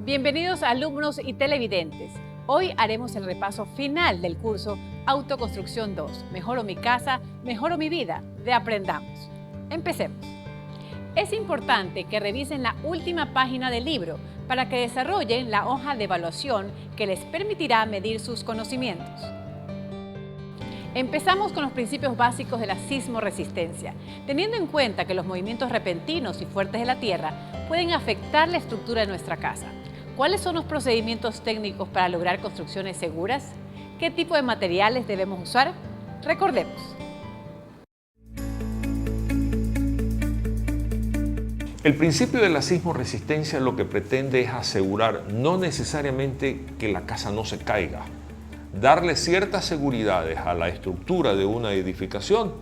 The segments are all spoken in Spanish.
Bienvenidos alumnos y televidentes. Hoy haremos el repaso final del curso Autoconstrucción 2, Mejoro mi casa, mejoro mi vida, de Aprendamos. Empecemos. Es importante que revisen la última página del libro para que desarrollen la hoja de evaluación que les permitirá medir sus conocimientos. Empezamos con los principios básicos de la sismoresistencia, teniendo en cuenta que los movimientos repentinos y fuertes de la tierra pueden afectar la estructura de nuestra casa. ¿Cuáles son los procedimientos técnicos para lograr construcciones seguras? ¿Qué tipo de materiales debemos usar? Recordemos. El principio de la sismoresistencia lo que pretende es asegurar no necesariamente que la casa no se caiga, darle ciertas seguridades a la estructura de una edificación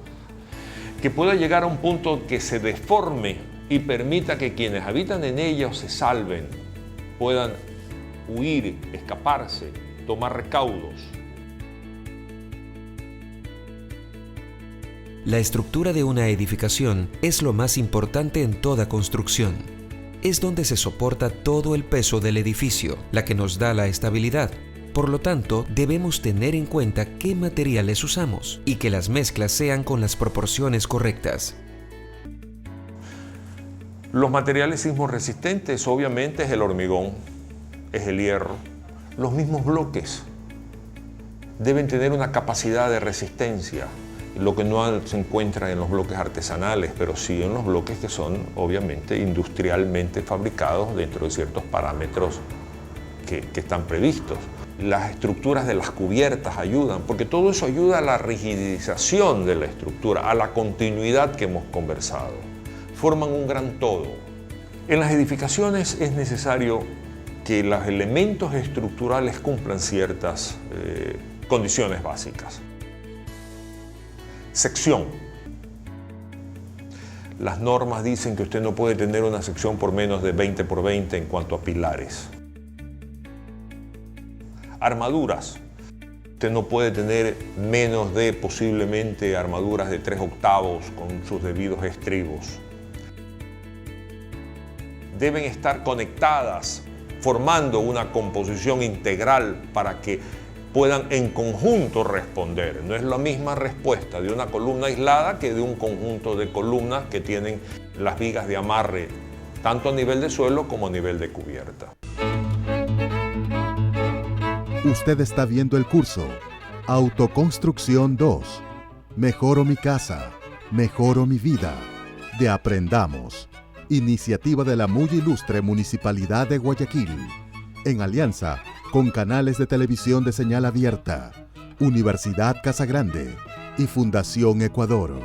que pueda llegar a un punto que se deforme y permita que quienes habitan en ella o se salven, puedan huir, escaparse, tomar recaudos. La estructura de una edificación es lo más importante en toda construcción. Es donde se soporta todo el peso del edificio, la que nos da la estabilidad. Por lo tanto, debemos tener en cuenta qué materiales usamos y que las mezclas sean con las proporciones correctas. Los materiales sismorresistentes obviamente es el hormigón, es el hierro. Los mismos bloques deben tener una capacidad de resistencia, lo que no se encuentra en los bloques artesanales, pero sí en los bloques que son obviamente industrialmente fabricados dentro de ciertos parámetros que están previstos. Las estructuras de las cubiertas ayudan, porque todo eso ayuda a la rigidización de la estructura, a la continuidad que hemos conversado. Forman un gran todo. En las edificaciones es necesario que los elementos estructurales cumplan ciertas condiciones básicas. Sección. Las normas dicen que usted no puede tener una sección por menos de 20 por 20 en cuanto a pilares. Armaduras. Usted no puede tener menos de posiblemente armaduras de 3/8 con sus debidos estribos. Deben estar conectadas, formando una composición integral para que puedan en conjunto responder. No es la misma respuesta de una columna aislada que de un conjunto de columnas que tienen las vigas de amarre, tanto a nivel de suelo como a nivel de cubierta. Usted está viendo el curso Autoconstrucción 2, Mejoro mi casa, mejoro mi vida, de Aprendamos. Iniciativa de la muy ilustre Municipalidad de Guayaquil, en alianza con canales de televisión de señal abierta, Universidad Casagrande y Fundación Ecuador,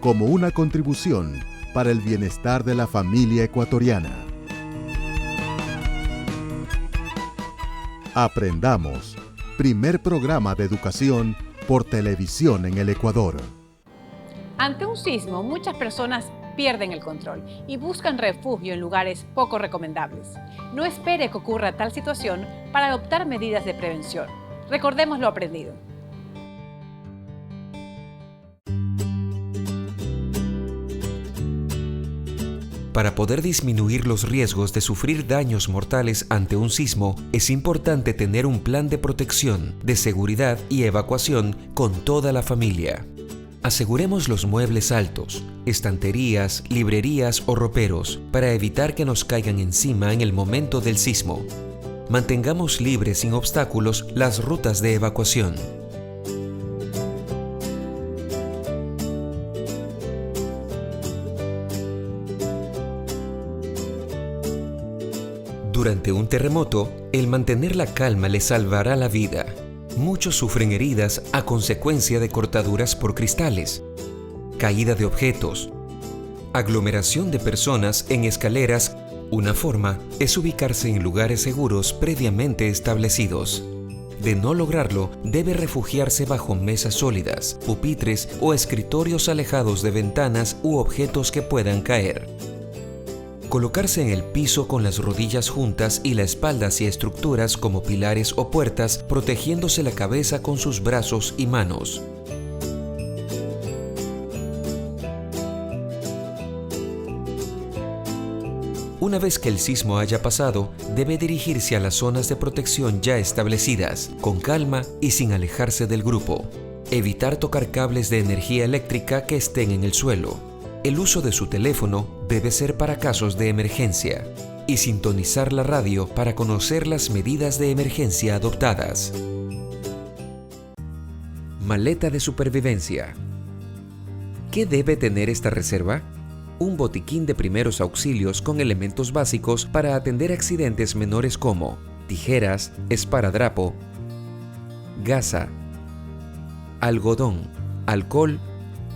como una contribución para el bienestar de la familia ecuatoriana. Aprendamos, primer programa de educación por televisión en el Ecuador. Ante un sismo, muchas personas pierden el control y buscan refugio en lugares poco recomendables. No espere que ocurra tal situación para adoptar medidas de prevención. Recordemos lo aprendido. Para poder disminuir los riesgos de sufrir daños mortales ante un sismo, es importante tener un plan de protección, de seguridad y evacuación con toda la familia. Aseguremos los muebles altos, estanterías, librerías o roperos para evitar que nos caigan encima en el momento del sismo. Mantengamos libres sin obstáculos las rutas de evacuación. Durante un terremoto, el mantener la calma le salvará la vida. Muchos sufren heridas a consecuencia de cortaduras por cristales, caída de objetos, aglomeración de personas en escaleras. Una forma es ubicarse en lugares seguros previamente establecidos. De no lograrlo, debe refugiarse bajo mesas sólidas, pupitres o escritorios alejados de ventanas u objetos que puedan caer. Colocarse en el piso con las rodillas juntas y la espalda hacia estructuras como pilares o puertas, protegiéndose la cabeza con sus brazos y manos. Una vez que el sismo haya pasado, debe dirigirse a las zonas de protección ya establecidas, con calma y sin alejarse del grupo. Evitar tocar cables de energía eléctrica que estén en el suelo. El uso de su teléfono debe ser para casos de emergencia y sintonizar la radio para conocer las medidas de emergencia adoptadas. Maleta de supervivencia. ¿Qué debe tener esta reserva? Un botiquín de primeros auxilios con elementos básicos para atender accidentes menores como tijeras, esparadrapo, gasa, algodón, alcohol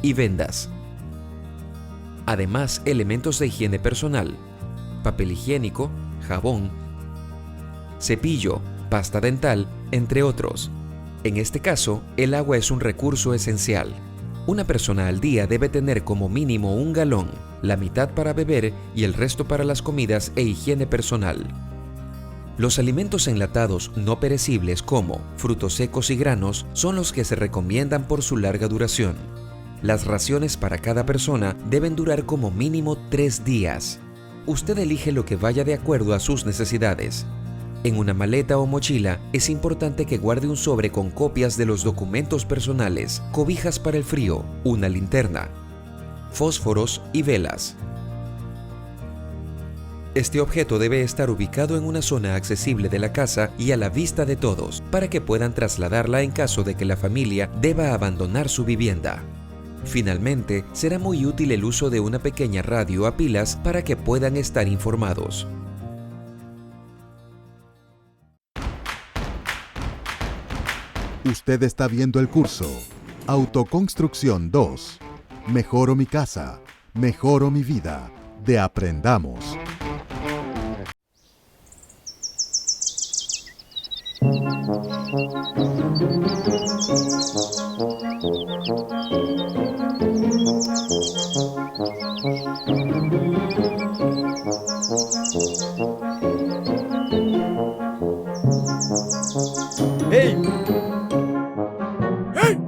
y vendas. Además, elementos de higiene personal, papel higiénico, jabón, cepillo, pasta dental, entre otros. En este caso, el agua es un recurso esencial. Una persona al día debe tener como mínimo 1 galón, la mitad para beber y el resto para las comidas e higiene personal. Los alimentos enlatados no perecibles como frutos secos y granos son los que se recomiendan por su larga duración. Las raciones para cada persona deben durar como mínimo 3 días. Usted elige lo que vaya de acuerdo a sus necesidades. En una maleta o mochila es importante que guarde un sobre con copias de los documentos personales, cobijas para el frío, una linterna, fósforos y velas. Este objeto debe estar ubicado en una zona accesible de la casa y a la vista de todos, para que puedan trasladarla en caso de que la familia deba abandonar su vivienda. Finalmente, será muy útil el uso de una pequeña radio a pilas para que puedan estar informados. Usted está viendo el curso Autoconstrucción 2. Mejoro mi casa, mejoro mi vida, de Aprendamos. ¡Hey! ¡Hey!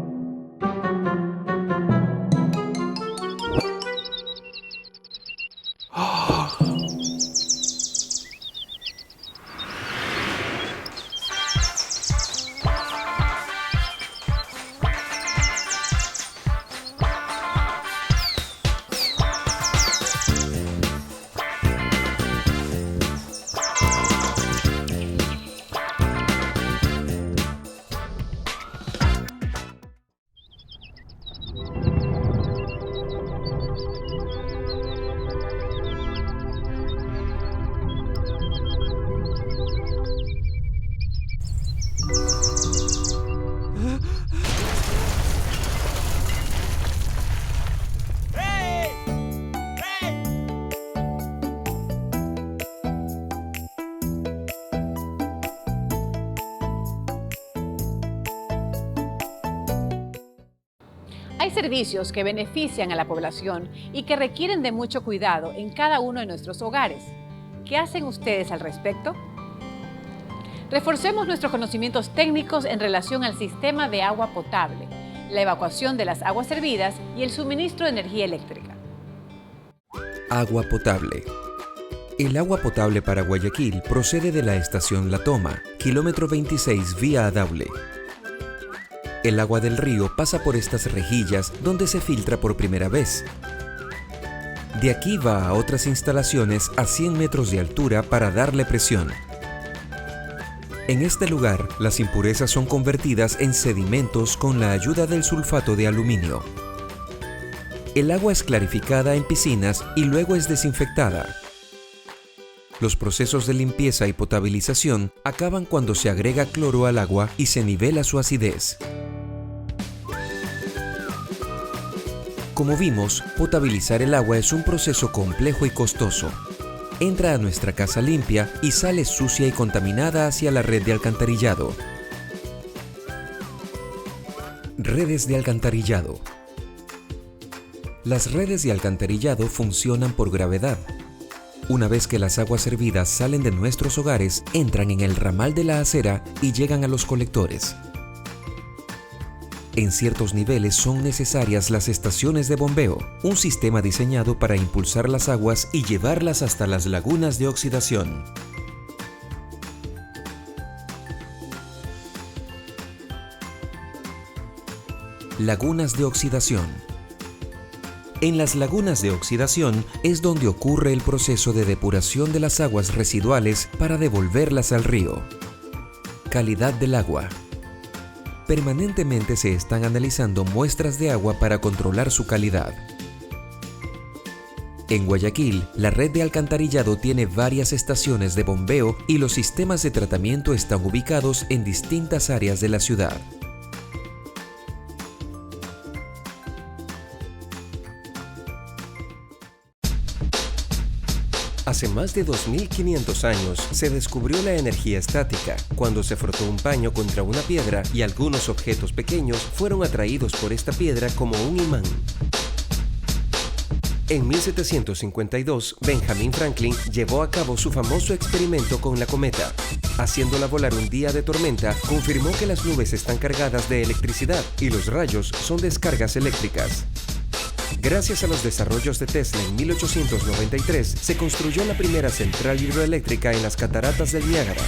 Hay servicios que benefician a la población y que requieren de mucho cuidado en cada uno de nuestros hogares. ¿Qué hacen ustedes al respecto? Reforcemos nuestros conocimientos técnicos en relación al sistema de agua potable, la evacuación de las aguas servidas y el suministro de energía eléctrica. Agua potable. El agua potable para Guayaquil procede de la estación La Toma, kilómetro 26 vía Daule. El agua del río pasa por estas rejillas donde se filtra por primera vez. De aquí va a otras instalaciones a 100 metros de altura para darle presión. En este lugar, las impurezas son convertidas en sedimentos con la ayuda del sulfato de aluminio. El agua es clarificada en piscinas y luego es desinfectada. Los procesos de limpieza y potabilización acaban cuando se agrega cloro al agua y se nivela su acidez. Como vimos, potabilizar el agua es un proceso complejo y costoso. Entra a nuestra casa limpia y sale sucia y contaminada hacia la red de alcantarillado. Redes de alcantarillado. Las redes de alcantarillado funcionan por gravedad. Una vez que las aguas servidas salen de nuestros hogares, entran en el ramal de la acera y llegan a los colectores. En ciertos niveles son necesarias las estaciones de bombeo, un sistema diseñado para impulsar las aguas y llevarlas hasta las lagunas de oxidación. Lagunas de oxidación. En las lagunas de oxidación es donde ocurre el proceso de depuración de las aguas residuales para devolverlas al río. Calidad del agua. Permanentemente se están analizando muestras de agua para controlar su calidad. En Guayaquil, la red de alcantarillado tiene varias estaciones de bombeo y los sistemas de tratamiento están ubicados en distintas áreas de la ciudad. Hace más de 2500 años se descubrió la energía estática, cuando se frotó un paño contra una piedra y algunos objetos pequeños fueron atraídos por esta piedra como un imán. En 1752, Benjamin Franklin llevó a cabo su famoso experimento con la cometa. Haciéndola volar un día de tormenta, confirmó que las nubes están cargadas de electricidad y los rayos son descargas eléctricas. Gracias a los desarrollos de Tesla en 1893, se construyó la primera central hidroeléctrica en las cataratas del Niágara.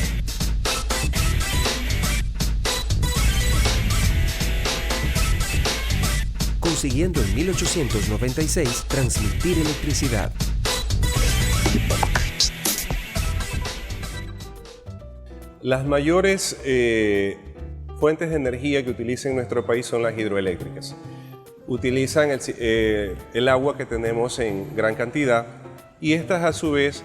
Consiguiendo en 1896 transmitir electricidad. Las mayores fuentes de energía que utiliza en nuestro país son las hidroeléctricas. Utilizan el agua que tenemos en gran cantidad y estas a su vez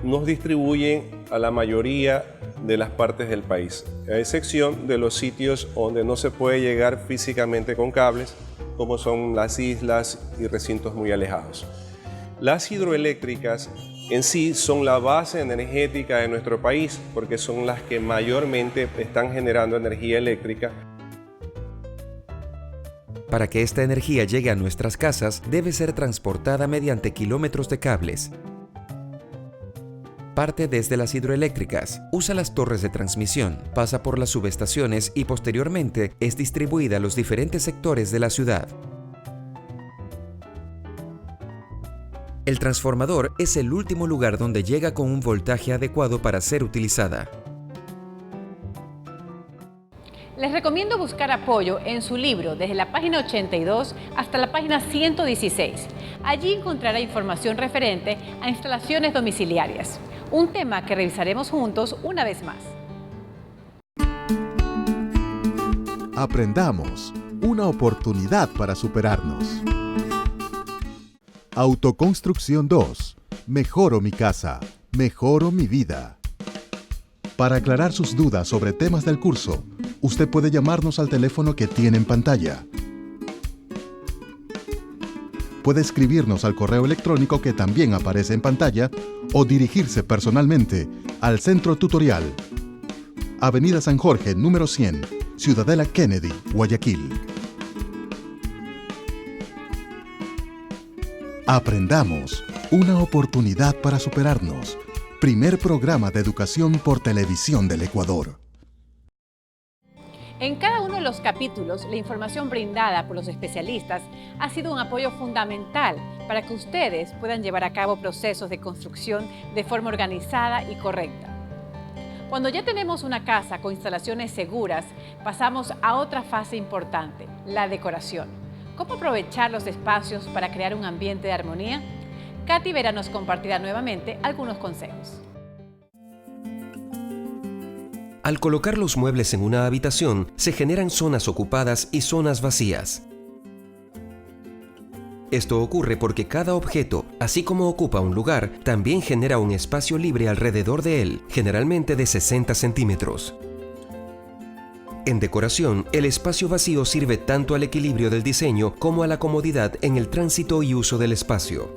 nos distribuyen a la mayoría de las partes del país, a excepción de los sitios donde no se puede llegar físicamente con cables, como son las islas y recintos muy alejados. Las hidroeléctricas en sí son la base energética de nuestro país porque son las que mayormente están generando energía eléctrica. Para que esta energía llegue a nuestras casas, debe ser transportada mediante kilómetros de cables. Parte desde las hidroeléctricas, usa las torres de transmisión, pasa por las subestaciones y posteriormente es distribuida a los diferentes sectores de la ciudad. El transformador es el último lugar donde llega con un voltaje adecuado para ser utilizada. Les recomiendo buscar apoyo en su libro desde la página 82 hasta la página 116. Allí encontrará información referente a instalaciones domiciliarias, un tema que revisaremos juntos una vez más. Aprendamos, una oportunidad para superarnos. Autoconstrucción 2. Mejoro mi casa, mejoro mi vida. Para aclarar sus dudas sobre temas del curso, usted puede llamarnos al teléfono que tiene en pantalla. Puede escribirnos al correo electrónico que también aparece en pantalla o dirigirse personalmente al Centro Tutorial, Avenida San Jorge, número 100, Ciudadela Kennedy, Guayaquil. Aprendamos, una oportunidad para superarnos. Primer programa de educación por televisión del Ecuador. En cada uno de los capítulos, la información brindada por los especialistas ha sido un apoyo fundamental para que ustedes puedan llevar a cabo procesos de construcción de forma organizada y correcta. Cuando ya tenemos una casa con instalaciones seguras, pasamos a otra fase importante, la decoración. ¿Cómo aprovechar los espacios para crear un ambiente de armonía? Katy Vera nos compartirá nuevamente algunos consejos. Al colocar los muebles en una habitación, se generan zonas ocupadas y zonas vacías. Esto ocurre porque cada objeto, así como ocupa un lugar, también genera un espacio libre alrededor de él, generalmente de 60 centímetros. En decoración, el espacio vacío sirve tanto al equilibrio del diseño como a la comodidad en el tránsito y uso del espacio.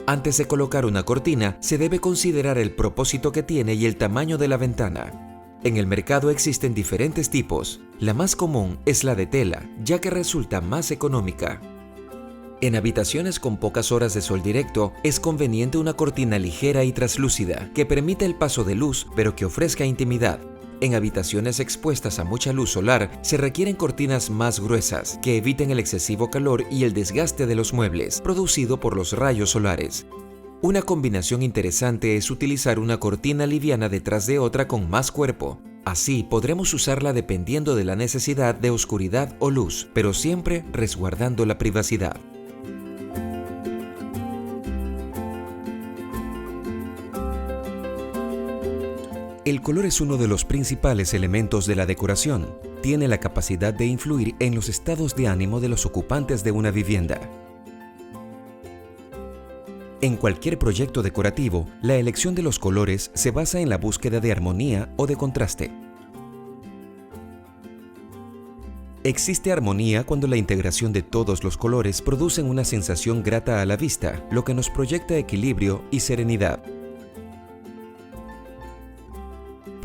Antes de colocar una cortina, se debe considerar el propósito que tiene y el tamaño de la ventana. En el mercado existen diferentes tipos. La más común es la de tela, ya que resulta más económica. En habitaciones con pocas horas de sol directo, es conveniente una cortina ligera y traslúcida, que permita el paso de luz, pero que ofrezca intimidad. En habitaciones expuestas a mucha luz solar se requieren cortinas más gruesas que eviten el excesivo calor y el desgaste de los muebles producido por los rayos solares. Una combinación interesante es utilizar una cortina liviana detrás de otra con más cuerpo. Así podremos usarla dependiendo de la necesidad de oscuridad o luz, pero siempre resguardando la privacidad. El color es uno de los principales elementos de la decoración. Tiene la capacidad de influir en los estados de ánimo de los ocupantes de una vivienda. En cualquier proyecto decorativo, la elección de los colores se basa en la búsqueda de armonía o de contraste. Existe armonía cuando la integración de todos los colores produce una sensación grata a la vista, lo que nos proyecta equilibrio y serenidad.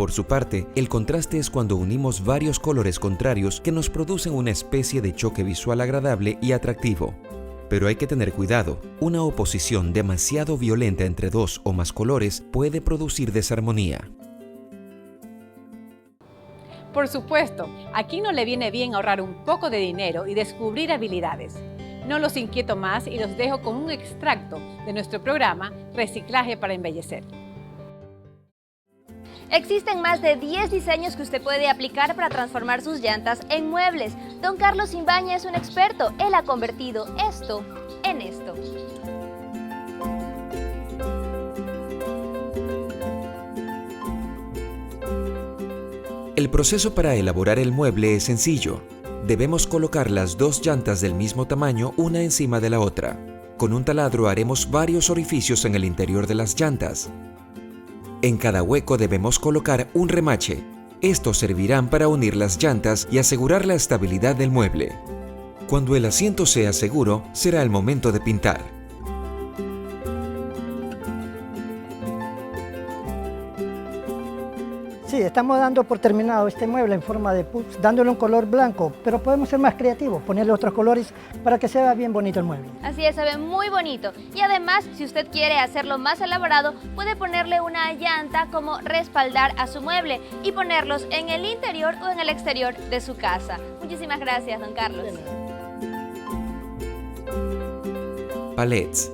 Por su parte, el contraste es cuando unimos varios colores contrarios que nos producen una especie de choque visual agradable y atractivo. Pero hay que tener cuidado, una oposición demasiado violenta entre dos o más colores puede producir desarmonía. Por supuesto, aquí no le viene bien ahorrar un poco de dinero y descubrir habilidades. No los inquieto más y los dejo con un extracto de nuestro programa Reciclaje para Embellecer. Existen más de 10 diseños que usted puede aplicar para transformar sus llantas en muebles. Don Carlos Simbaña es un experto. Él ha convertido esto en esto. El proceso para elaborar el mueble es sencillo. Debemos colocar las dos llantas del mismo tamaño una encima de la otra. Con un taladro haremos varios orificios en el interior de las llantas. En cada hueco debemos colocar un remache. Estos servirán para unir las llantas y asegurar la estabilidad del mueble. Cuando el asiento sea seguro, será el momento de pintar. Sí, estamos dando por terminado este mueble en forma de puff, dándole un color blanco, pero podemos ser más creativos, ponerle otros colores para que se vea bien bonito el mueble. Así es, se ve muy bonito. Y además, si usted quiere hacerlo más elaborado, puede ponerle una llanta como respaldar a su mueble y ponerlos en el interior o en el exterior de su casa. Muchísimas gracias, don Carlos. Palets.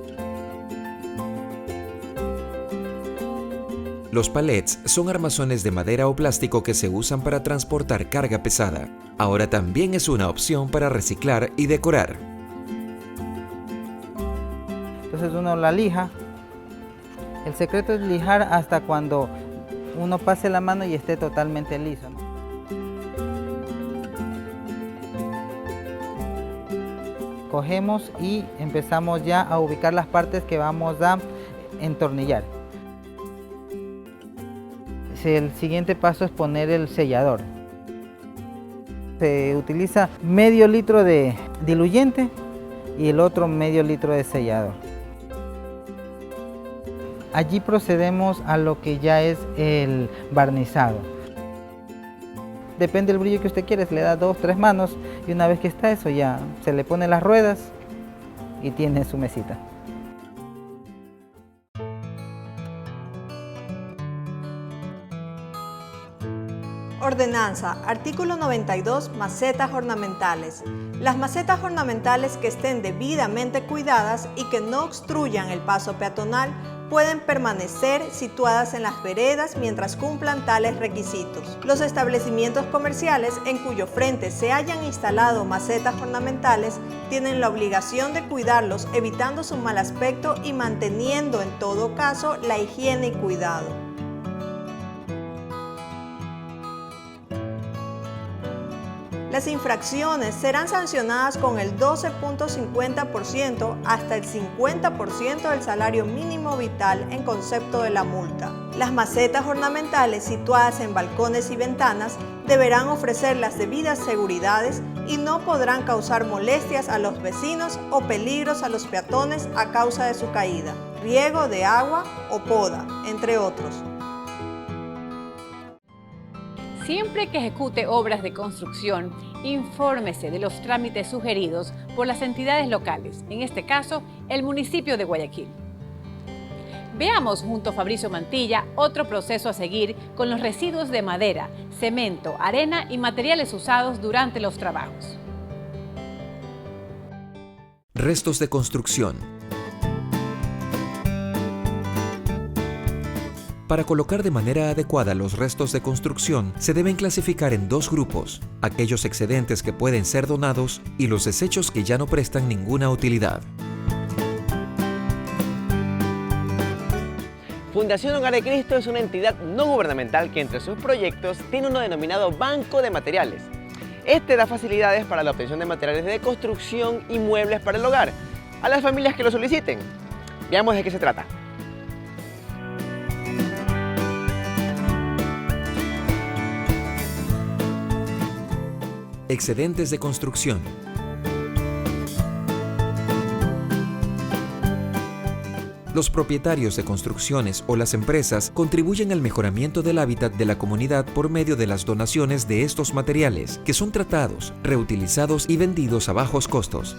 Los palets son armazones de madera o plástico que se usan para transportar carga pesada. Ahora también es una opción para reciclar y decorar. Entonces uno la lija. El secreto es lijar hasta cuando uno pase la mano y esté totalmente liso, ¿no? Cogemos y empezamos ya a ubicar las partes que vamos a entornillar. El siguiente paso es poner el sellador. Se utiliza medio litro de diluyente y el otro medio litro de sellador. Allí procedemos a lo que ya es el barnizado. Depende del brillo que usted quiere, se le da 2 o 3 manos y una vez que está eso ya se le pone las ruedas y tiene su mesita. Ordenanza, artículo 92, macetas ornamentales. Las macetas ornamentales que estén debidamente cuidadas y que no obstruyan el paso peatonal pueden permanecer situadas en las veredas mientras cumplan tales requisitos. Los establecimientos comerciales en cuyo frente se hayan instalado macetas ornamentales tienen la obligación de cuidarlos, evitando su mal aspecto y manteniendo en todo caso la higiene y cuidado. Las infracciones serán sancionadas con el 12.50% hasta el 50% del salario mínimo vital en concepto de la multa. Las macetas ornamentales situadas en balcones y ventanas deberán ofrecer las debidas seguridades y no podrán causar molestias a los vecinos o peligros a los peatones a causa de su caída, riego de agua o poda, entre otros. Siempre que ejecute obras de construcción, infórmese de los trámites sugeridos por las entidades locales, en este caso, el municipio de Guayaquil. Veamos junto a Fabricio Mantilla otro proceso a seguir con los residuos de madera, cemento, arena y materiales usados durante los trabajos. Restos de construcción. Para colocar de manera adecuada los restos de construcción, se deben clasificar en dos grupos: aquellos excedentes que pueden ser donados y los desechos que ya no prestan ninguna utilidad. Fundación Hogar de Cristo es una entidad no gubernamental que entre sus proyectos tiene uno denominado Banco de Materiales. Este da facilidades para la obtención de materiales de construcción y muebles para el hogar a las familias que lo soliciten. Veamos de qué se trata. Excedentes de construcción. Los propietarios de construcciones o las empresas contribuyen al mejoramiento del hábitat de la comunidad por medio de las donaciones de estos materiales, que son tratados, reutilizados y vendidos a bajos costos.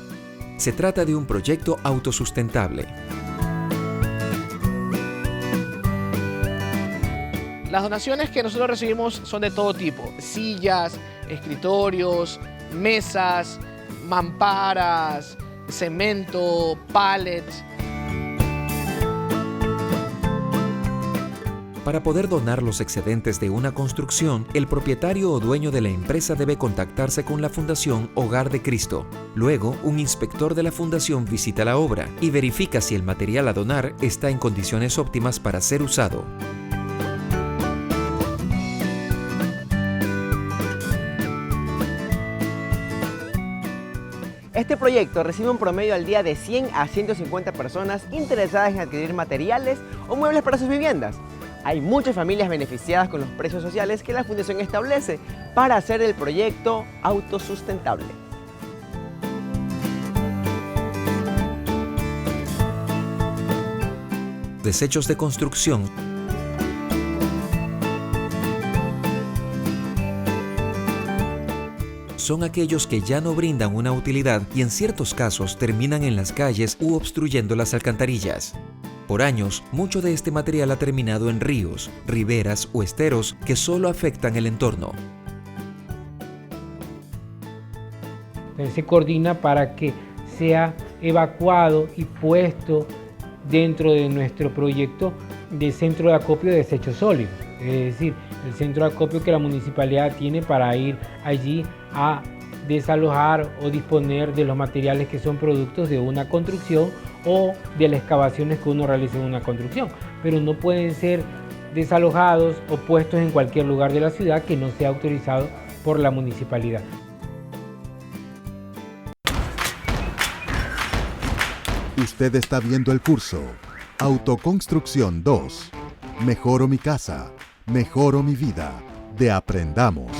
Se trata de un proyecto autosustentable. Las donaciones que nosotros recibimos son de todo tipo: sillas, escritorios, mesas, mamparas, cemento, pallets. Para poder donar los excedentes de una construcción, el propietario o dueño de la empresa debe contactarse con la Fundación Hogar de Cristo. Luego, un inspector de la fundación visita la obra y verifica si el material a donar está en condiciones óptimas para ser usado. Este proyecto recibe un promedio al día de 100 a 150 personas interesadas en adquirir materiales o muebles para sus viviendas. Hay muchas familias beneficiadas con los precios sociales que la Fundación establece para hacer el proyecto autosustentable. Desechos de construcción. Son aquellos que ya no brindan una utilidad y en ciertos casos terminan en las calles u obstruyendo las alcantarillas. Por años, mucho de este material ha terminado en ríos, riberas o esteros que solo afectan el entorno. Se coordina para que sea evacuado y puesto dentro de nuestro proyecto de centro de acopio de desechos sólidos. Es decir, el centro de acopio que la municipalidad tiene para ir allí a desalojar o disponer de los materiales que son productos de una construcción o de las excavaciones que uno realiza en una construcción, pero no pueden ser desalojados o puestos en cualquier lugar de la ciudad que no sea autorizado por la municipalidad. Usted está viendo el curso Autoconstrucción 2. Mejoro mi casa, mejoro mi vida, de Aprendamos.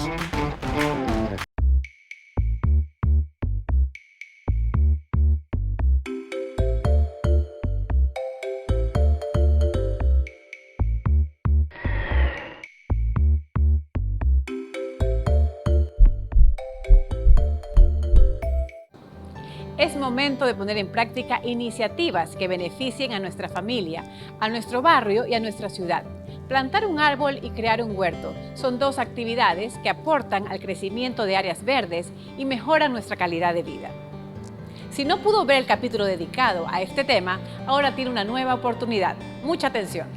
Es momento de poner en práctica iniciativas que beneficien a nuestra familia, a nuestro barrio y a nuestra ciudad. Plantar un árbol y crear un huerto son dos actividades que aportan al crecimiento de áreas verdes y mejoran nuestra calidad de vida. Si no pudo ver el capítulo dedicado a este tema, ahora tiene una nueva oportunidad. Mucha atención.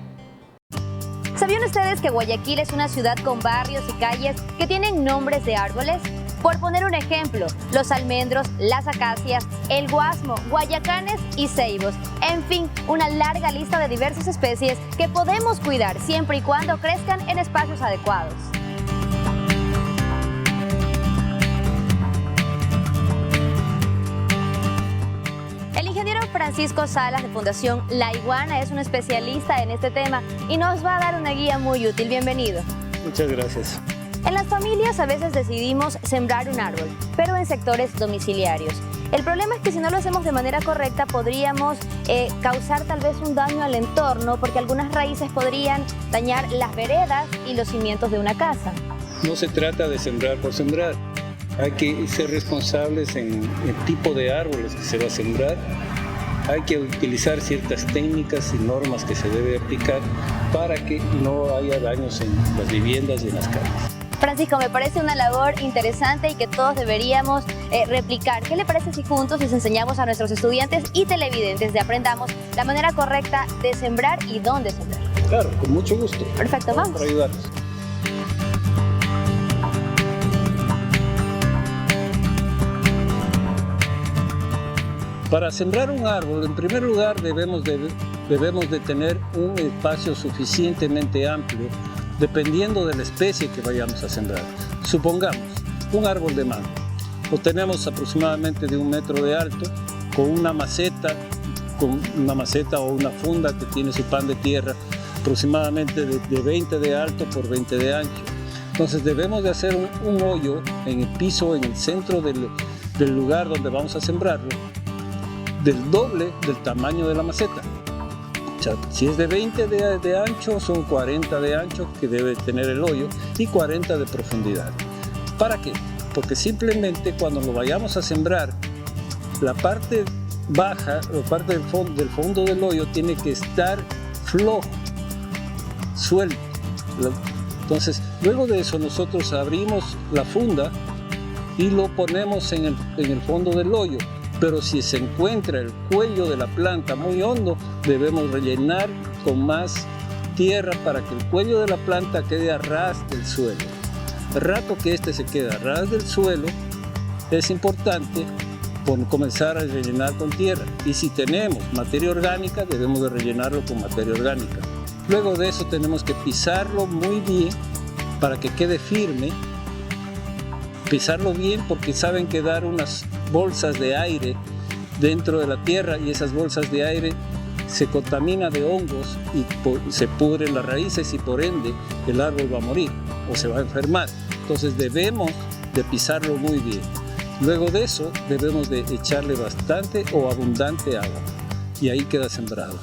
¿Sabían ustedes que Guayaquil es una ciudad con barrios y calles que tienen nombres de árboles? Por poner un ejemplo, los almendros, las acacias, el guasmo, guayacanes y ceibos. En fin, una larga lista de diversas especies que podemos cuidar siempre y cuando crezcan en espacios adecuados. El ingeniero Francisco Salas de Fundación La Iguana es un especialista en este tema y nos va a dar una guía muy útil. Bienvenido. Muchas gracias. En las familias a veces decidimos sembrar un árbol, pero en sectores domiciliarios. El problema es que si no lo hacemos de manera correcta podríamos causar tal vez un daño al entorno porque algunas raíces podrían dañar las veredas y los cimientos de una casa. No se trata de sembrar por sembrar. Hay que ser responsables en el tipo de árboles que se va a sembrar. Hay que utilizar ciertas técnicas y normas que se debe aplicar para que no haya daños en las viviendas y en las calles. Francisco, me parece una labor interesante y que todos deberíamos replicar. ¿Qué le parece si juntos les enseñamos a nuestros estudiantes y televidentes de Aprendamos la manera correcta de sembrar y dónde sembrar? Claro, con mucho gusto. Perfecto, vamos. Para ayudarnos. Para sembrar un árbol, en primer lugar debemos de tener un espacio suficientemente amplio, dependiendo de la especie que vayamos a sembrar. Supongamos un árbol de mango. Lo tenemos aproximadamente de 1 metro de alto, con una maceta o una funda que tiene su pan de tierra, aproximadamente de 20 de alto por 20 de ancho. Entonces debemos de hacer un hoyo en el piso, en el centro del lugar donde vamos a sembrarlo, del doble del tamaño de la maceta. O sea, si es de 20 de ancho, son 40 de ancho que debe tener el hoyo y 40 de profundidad. ¿Para qué? Porque simplemente cuando lo vayamos a sembrar, la parte baja, la parte del fondo del hoyo tiene que estar flojo, suelto. Entonces, luego de eso nosotros abrimos la funda y lo ponemos en el fondo del hoyo. Pero si se encuentra el cuello de la planta muy hondo, debemos rellenar con más tierra para que el cuello de la planta quede a ras del suelo. El rato que este se queda a ras del suelo, es importante comenzar a rellenar con tierra. Y si tenemos materia orgánica, debemos de rellenarlo con materia orgánica. Luego de eso tenemos que pisarlo muy bien para que quede firme. Pisarlo bien porque saben quedar unas bolsas de aire dentro de la tierra y esas bolsas de aire se contaminan de hongos y se pudren las raíces y por ende el árbol va a morir o se va a enfermar. Entonces debemos de pisarlo muy bien. Luego de eso debemos de echarle bastante o abundante agua y ahí queda sembrado.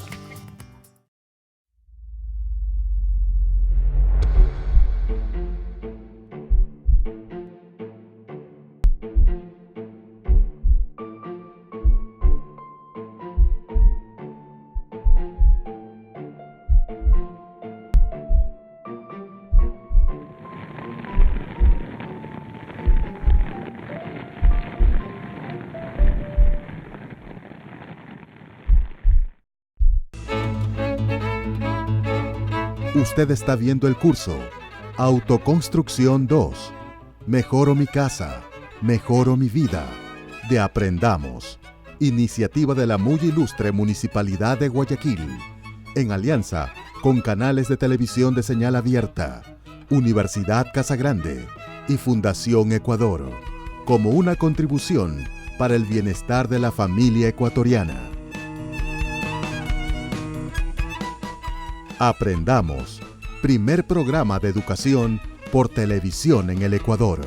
Usted está viendo el curso Autoconstrucción 2. Mejoro mi casa, mejoro mi vida. De Aprendamos. Iniciativa de la muy ilustre Municipalidad de Guayaquil. En alianza con canales de televisión de señal abierta, Universidad Casagrande y Fundación Ecuador. Como una contribución para el bienestar de la familia ecuatoriana. Aprendamos. Primer programa de educación por televisión en el Ecuador.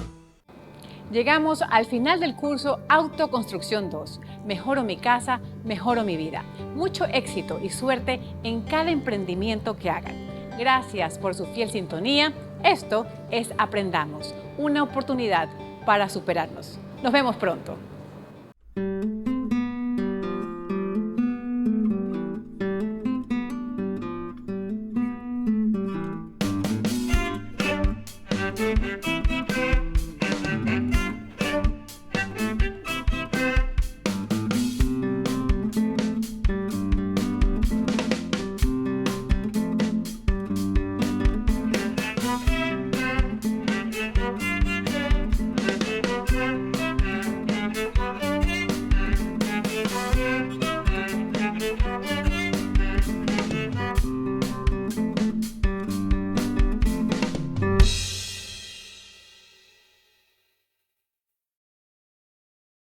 Llegamos al final del curso Autoconstrucción 2. Mejoro mi casa, mejoro mi vida. Mucho éxito y suerte en cada emprendimiento que hagan. Gracias por su fiel sintonía. Esto es Aprendamos, una oportunidad para superarnos. Nos vemos pronto.